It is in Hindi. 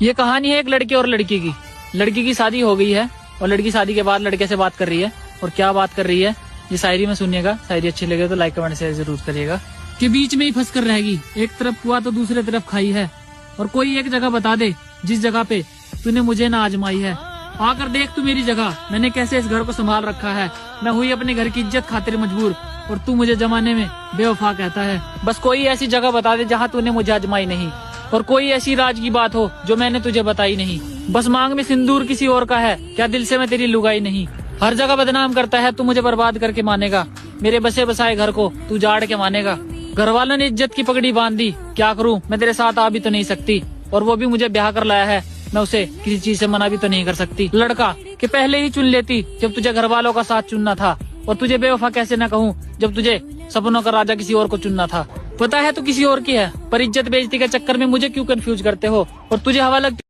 ये कहानी है एक लड़के और लड़की की। लड़की की शादी हो गई है और लड़की शादी के बाद लड़के से बात कर रही है। और क्या बात कर रही है ये शायरी में सुनिएगा। शायरी अच्छी लगे तो लाइक कमेंट शेयर जरूर करिएगा। के बीच में ही फंस कर रहेगी, एक तरफ कुआं तो दूसरे तरफ खाई है। और कोई एक जगह बता दे जिस जगह पे तूने मुझे ना आजमाई है। आकर देख तू मेरी जगह, मैंने कैसे इस घर को संभाल रखा है। मैं हुई अपने घर की इज्जत खातिर मजबूर और तू मुझे जमाने में बेवफा कहता है। बस कोई ऐसी जगह बता दे जहाँ तूने मुझे आजमाई नहीं, और कोई ऐसी राज की बात हो जो मैंने तुझे बताई नहीं। बस मांग में सिंदूर किसी और का है, क्या दिल से मैं तेरी लुगाई नहीं। हर जगह बदनाम करता है तू मुझे बर्बाद करके मानेगा। मेरे बसे बसाए घर को तू जाड़ के मानेगा। घर वालों ने इज्जत की पगड़ी बांध दी, क्या करूं मैं तेरे साथ आ भी तो नहीं सकती। और वो भी मुझे ब्याह कर लाया है, मैं उसे किसी चीज से मना भी तो नहीं कर सकती। लड़का कि पहले ही चुन लेती जब तुझे घर वालों का साथ चुनना था। और तुझे बेवफा कैसे न कहूँ जब तुझे सपनों का राजा किसी और को चुनना था। पता है तू किसी और की है, पर इज्जत बेइज्जती के चक्कर में मुझे क्यों कंफ्यूज करते हो। और तुझे हवा लगती